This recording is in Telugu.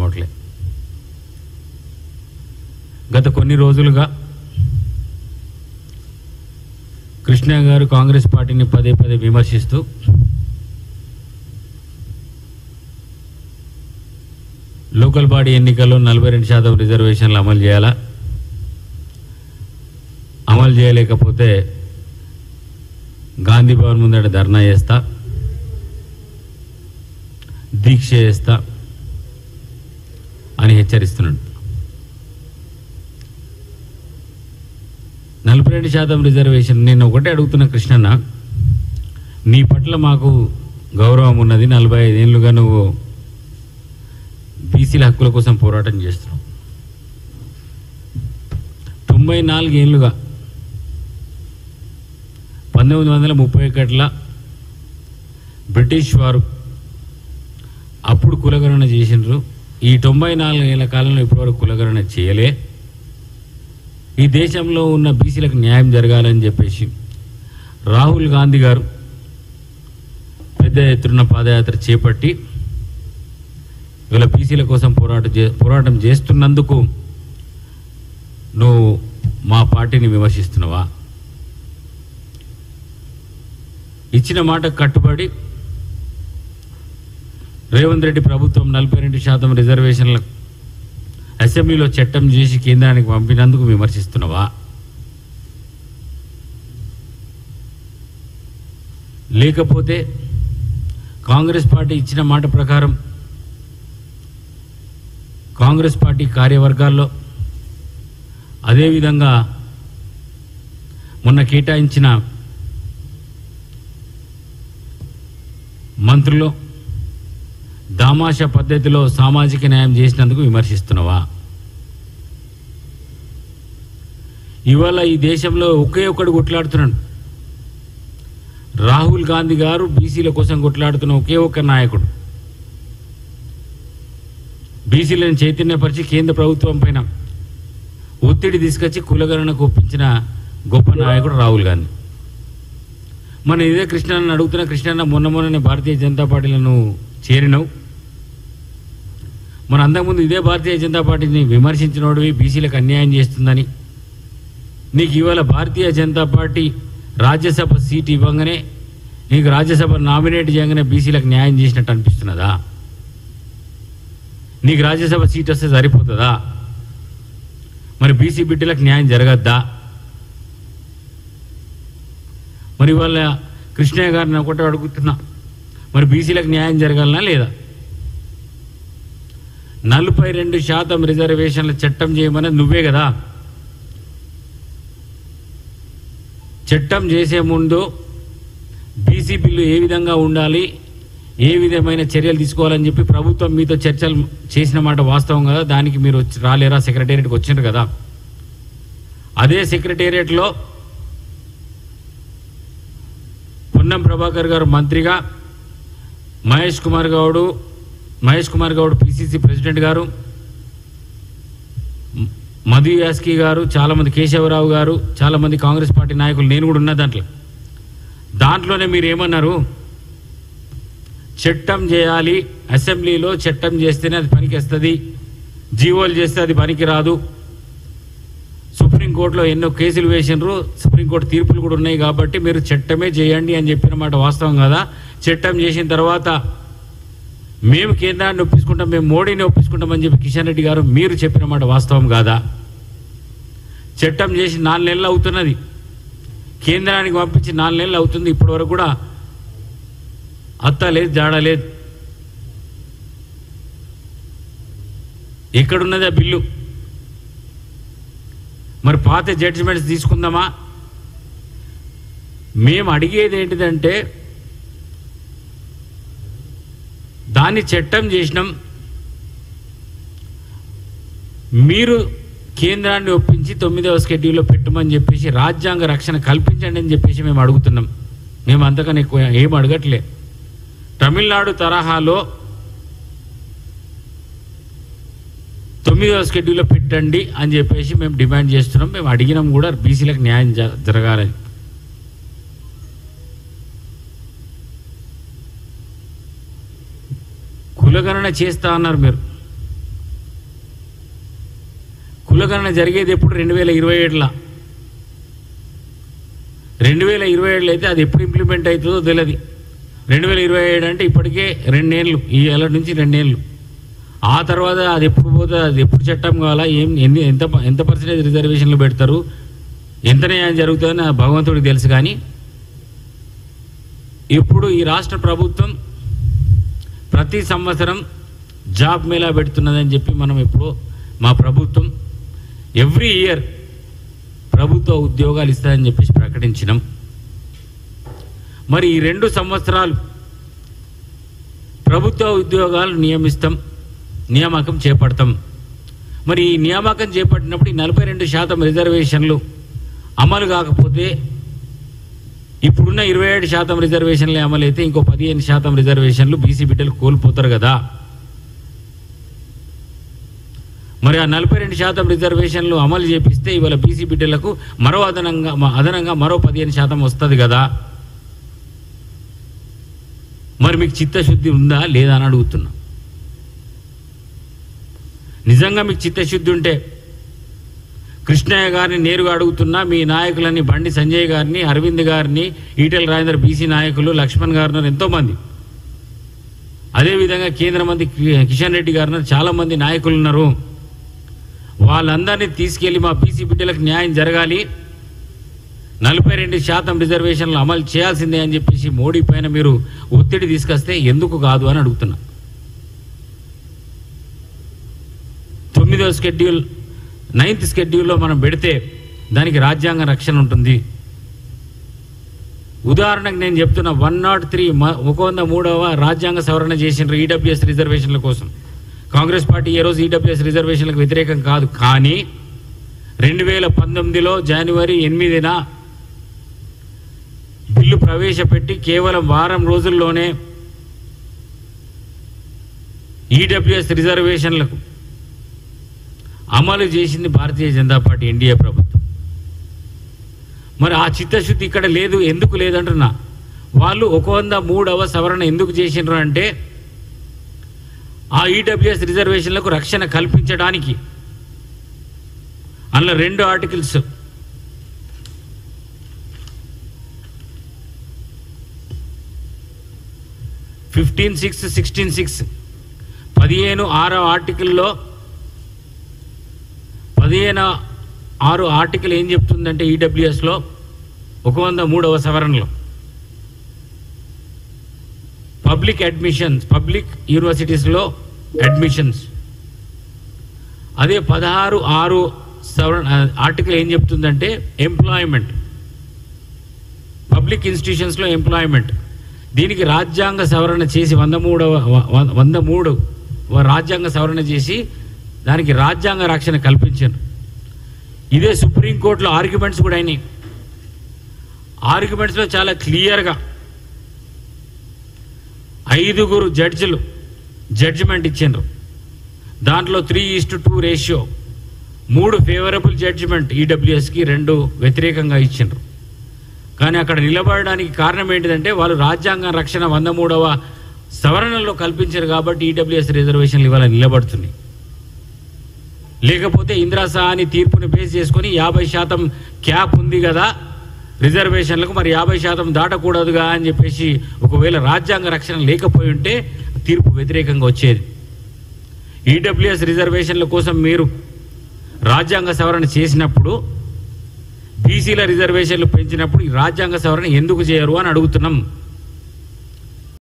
అర్థమవట్లే. గత కొన్ని రోజులుగా కృష్ణ గారు కాంగ్రెస్ పార్టీని పదే పదే విమర్శిస్తూ లోకల్ బాడీ ఎన్నికల్లో 42% రిజర్వేషన్లు అమలు చేయాలా, అమలు చేయలేకపోతే గాంధీ భవన్ ముందట ధర్నా చేస్తా, దీక్ష చేస్తా అని హెచ్చరిస్తున్నాడు. 42% రిజర్వేషన్. నేను ఒకటే అడుగుతున్నా కృష్ణన్న, నీ పట్ల మాకు గౌరవం ఉన్నది. 45 ఏళ్ళుగా నువ్వు బీసీల హక్కుల కోసం పోరాటం చేస్తున్నావు. 94 ఏళ్ళుగా 1931 బ్రిటిష్ వారు అప్పుడు కులగణన చేసినారు. ఈ 94 ఏళ్ల కాలంలో ఇప్పటివరకు కులగణన చేయలే. ఈ దేశంలో ఉన్న బీసీలకు న్యాయం జరగాలని చెప్పేసి రాహుల్ గాంధీ గారు పెద్ద ఎత్తున పాదయాత్ర చేపట్టి ఇవాళ బీసీల కోసం పోరాటం చేస్తున్నందుకు నువ్వు మా పార్టీని విమర్శిస్తున్నావా? ఇచ్చిన మాటకు కట్టుబడి రేవంత్ రెడ్డి ప్రభుత్వం 42% రిజర్వేషన్ల అసెంబ్లీలో చట్టం చేసి కేంద్రానికి పంపినందుకు విమర్శిస్తున్నావా? లేకపోతే కాంగ్రెస్ పార్టీ ఇచ్చిన మాట ప్రకారం కాంగ్రెస్ పార్టీ కార్యవర్గాల్లో అదేవిధంగా మొన్న కేటాయించిన మంత్రులు దామాషా పద్ధతిలో సామాజిక న్యాయం చేసినందుకు విమర్శిస్తున్నావా? ఇవాళ ఈ దేశంలో ఒకే ఒక్కడు కొట్లాడుతున్నాడు. రాహుల్ గాంధీ గారు బీసీల కోసం కొట్లాడుతున్న ఒకే ఒక్క నాయకుడు. బీసీలను చైతన్యపరిచి కేంద్ర ప్రభుత్వం పైన ఒత్తిడి తీసుకొచ్చి కులగణనకు ఒప్పించిన గొప్ప నాయకుడు రాహుల్ గాంధీ. మన ఇదే కృష్ణాన్ని అడుగుతున్న, కృష్ణన్న మొన్ననే భారతీయ జనతా పార్టీలను చేరినవు. మన అంతకుముందు ఇదే భారతీయ జనతా పార్టీని విమర్శించినోడివి, బీసీలకు అన్యాయం చేస్తుందని. నీకు ఇవాళ భారతీయ జనతా పార్టీ రాజ్యసభ సీట్ ఇవ్వగానే, నీకు రాజ్యసభ నామినేట్ చేయగానే బీసీలకు న్యాయం చేసినట్టు అనిపిస్తున్నదా? నీకు రాజ్యసభ సీట్ వస్తే సరిపోతుందా? మరి బీసీ బిడ్డలకు న్యాయం జరగద్దా? మరి వాళ్ళ కృష్ణయ్య గారిని ఒకటే అడుగుతున్నా, మరి బీసీలకు న్యాయం జరగాలనా లేదా? 42% రిజర్వేషన్ల చట్టం చేయమన్నది నువ్వే కదా. చట్టం చేసే ముందు బీసీ బిల్లు ఏ విధంగా ఉండాలి, ఏ విధమైన చర్యలు తీసుకోవాలని చెప్పి ప్రభుత్వం మీతో చర్చలు చేసిన మాట వాస్తవం కదా. దానికి మీరు రాలేరా? సెక్రటేరియట్కి వచ్చినారు కదా. అదే సెక్రటేరియట్లో పొన్నం ప్రభాకర్ గారు మంత్రిగా, మహేష్ కుమార్ గౌడ్ పిసిసి ప్రెసిడెంట్ గారు, మధు యాస్కి గారు, చాలామంది, కేశవరావు గారు, చాలామంది కాంగ్రెస్ పార్టీ నాయకులు, నేను కూడా ఉన్న దాంట్లోనే మీరు ఏమన్నారు? చట్టం చేయాలి, అసెంబ్లీలో చట్టం చేస్తేనే అది పనికి వస్తుంది, జీవోలు చేస్తే అది పనికి రాదు. సుప్రీంకోర్టులో ఎన్నో కేసులు వేసినారు, సుప్రీంకోర్టు తీర్పులు కూడా ఉన్నాయి కాబట్టి మీరు చట్టమే చేయండి అని చెప్పిన మాట వాస్తవం కదా. చట్టం చేసిన తర్వాత మేము కేంద్రాన్ని ఒప్పించుకుంటాం, మేము మోడీని ఒప్పించుకుంటామని చెప్పి కిషన్ రెడ్డి గారు మీరు చెప్పిన మాట వాస్తవం కాదా? చట్టం చేసి 4 నెలలు అవుతున్నది, కేంద్రానికి పంపించి 4 నెలలు అవుతుంది. ఇప్పటి వరకు కూడా అత్త లేదు, జాడ లేదు. ఎక్కడున్నది ఆ బిల్లు? మరి పాత జడ్జిమెంట్స్ తీసుకుందామా? మేము అడిగేది ఏంటిదంటే, దాన్ని చట్టం చేసినాం, మీరు కేంద్రాన్ని ఒప్పించి 9వ షెడ్యూల్లో పెట్టమని చెప్పేసి రాజ్యాంగ రక్షణ కల్పించండి అని చెప్పేసి మేము అడుగుతున్నాం. మేము అంతకన్నా ఎక్కువ ఏం అడగట్లే. తమిళనాడు తరహాలో 9వ షెడ్యూల్లో పెట్టండి అని చెప్పేసి మేము డిమాండ్ చేస్తున్నాం. మేము అడిగినాం కూడా, బీసీలకు న్యాయం జరగాలని. కులగణన చేస్తా అన్నారు మీరు. కులగణన జరిగేది ఎప్పుడు 2027లో. 2027 అయితే అది ఎప్పుడు ఇంప్లిమెంట్ అవుతుందో తెలియదు. 2027 అంటే ఇప్పటికే 2 ఏళ్ళు, ఈ ఏళ్ళ నుంచి 2 ఏళ్ళు. ఆ తర్వాత అది ఎప్పుడు పోతుంది, అది ఎప్పుడు చట్టం కావాలా, ఎంత పర్సెంటేజ్ రిజర్వేషన్లు పెడతారు, ఎంత న్యాయం జరుగుతుందని భగవంతుడికి తెలుసు. కానీ ఇప్పుడు ఈ రాష్ట్ర ప్రభుత్వం ప్రతి సంవత్సరం జాబ్ మేళా పెడుతున్నదని చెప్పి మనం ఎప్పుడో మా ప్రభుత్వం ఎవ్రీ ఇయర్ ప్రభుత్వ ఉద్యోగాలు ఇస్తాయని చెప్పేసి ప్రకటించినాం. మరి ఈ 2 సంవత్సరాలు ప్రభుత్వ ఉద్యోగాలు నియామకం చేపడతాం. మరి ఈ నియామకం చేపట్టినప్పుడు ఈ 42% రిజర్వేషన్లు అమలు కాకపోతే ఇప్పుడున్న 27% రిజర్వేషన్లు అమలు అయితే ఇంకో 15% రిజర్వేషన్లు బీసీ బిడ్డలు కోల్పోతారు కదా. మరి ఆ 42% రిజర్వేషన్లు అమలు చేపిస్తే ఇవాళ బీసీ బిడ్డలకు మరో అదనంగా మరో 15% వస్తుంది కదా. మరి మీకు చిత్తశుద్ధి ఉందా లేదా అని అడుగుతున్నా. నిజంగా మీకు చిత్తశుద్ధి ఉంటే కృష్ణయ్య గారిని నేరుగా అడుగుతున్నా, మీ నాయకులని బండి సంజయ్ గారిని, అరవింద్ గారిని, ఈటెల రాజేందర్ బీసీ నాయకులు, లక్ష్మణ్ గారు ఎంతోమంది, అదేవిధంగా కేంద్ర మంత్రి కిషన్ రెడ్డి గారు చాలామంది నాయకులు ఉన్నారు. వాళ్ళందరినీ తీసుకెళ్ళి మా బీసీ బిడ్డలకు న్యాయం జరగాలి, 42% రిజర్వేషన్లు అమలు చేయాల్సిందే అని చెప్పేసి మోడీ పైన మీరు ఒత్తిడి తీసుకొస్తే ఎందుకు కాదు అని అడుగుతున్నా. 9వ షెడ్యూల్ 9th షెడ్యూల్లో మనం పెడితే దానికి రాజ్యాంగ రక్షణ ఉంటుంది. ఉదాహరణకు నేను చెప్తున్నా, 103 103వ రాజ్యాంగ సవరణ చేసిన ఈడబ్ల్యూఎస్ రిజర్వేషన్ల కోసం. కాంగ్రెస్ పార్టీ ఏ రోజు ఈడబ్ల్యూఎస్ రిజర్వేషన్లకు వ్యతిరేకం కాదు. కానీ 2019లో జనవరి 8న బిల్లు ప్రవేశపెట్టి కేవలం వారం రోజుల్లోనే ఈడబ్ల్యూఎస్ రిజర్వేషన్లకు అమలు చేసింది భారతీయ జనతా పార్టీ ఎన్డీఏ ప్రభుత్వం. మరి ఆ చిత్తశుద్ధి ఇక్కడ లేదు. ఎందుకు లేదంటున్నా. వాళ్ళు 103వ సవరణ ఎందుకు చేసినారు అంటే ఆ ఈడబ్ల్యూఎస్ రిజర్వేషన్లకు రక్షణ కల్పించడానికి. అందులో 2 ఆర్టికల్స్, ఫిఫ్టీన్ 6, 16(6), 15(6) ఆర్టికల్లో 15(6) ఆర్టికల్ ఏం చెప్తుందంటే ఈడబ్ల్యూఎస్లో 103వ సవరణలో పబ్లిక్ అడ్మిషన్స్, పబ్లిక్ యూనివర్సిటీస్లో అడ్మిషన్స్. అదే 16(6) సవరణ ఆర్టికల్ ఏం చెప్తుందంటే ఎంప్లాయ్మెంట్, పబ్లిక్ ఇన్స్టిట్యూషన్స్లో ఎంప్లాయ్మెంట్. దీనికి రాజ్యాంగ సవరణ చేసి 103 రాజ్యాంగ సవరణ చేసి దానికి రాజ్యాంగ రక్షణ కల్పించారు. ఇదే సుప్రీంకోర్టులో ఆర్గ్యుమెంట్స్ కూడా అయినాయి. ఆర్గ్యుమెంట్స్లో చాలా క్లియర్గా 5 జడ్జిలు జడ్జిమెంట్ ఇచ్చిండ్రు. దాంట్లో 3:2 రేషియో, 3 ఫేవరబుల్ జడ్జిమెంట్ ఈడబ్ల్యూఎస్కి, 2 వ్యతిరేకంగా ఇచ్చిండ్రు. కానీ అక్కడ నిలబడడానికి కారణం ఏంటిదంటే వాళ్ళు రాజ్యాంగ రక్షణ 103వ సవరణలో కల్పించారు కాబట్టి ఈడబ్ల్యూఎస్ రిజర్వేషన్లు ఇవాళ నిలబడుతున్నాయి. లేకపోతే ఇందిరా సాహని తీర్పుని బేస్ చేసుకొని 50% క్యాప్ ఉంది కదా రిజర్వేషన్లకు, మరి 50% దాటకూడదుగా అని చెప్పేసి ఒకవేళ రాజ్యాంగ రక్షణ లేకపోయి ఉంటే తీర్పు వ్యతిరేకంగా వచ్చేది. ఈడబ్ల్యూఎస్ రిజర్వేషన్ల కోసం మీరు రాజ్యాంగ సవరణ చేసినప్పుడు, బీసీల రిజర్వేషన్లు పెంచినప్పుడు ఈ రాజ్యాంగ సవరణ ఎందుకు చేయరు అని అడుగుతున్నాం.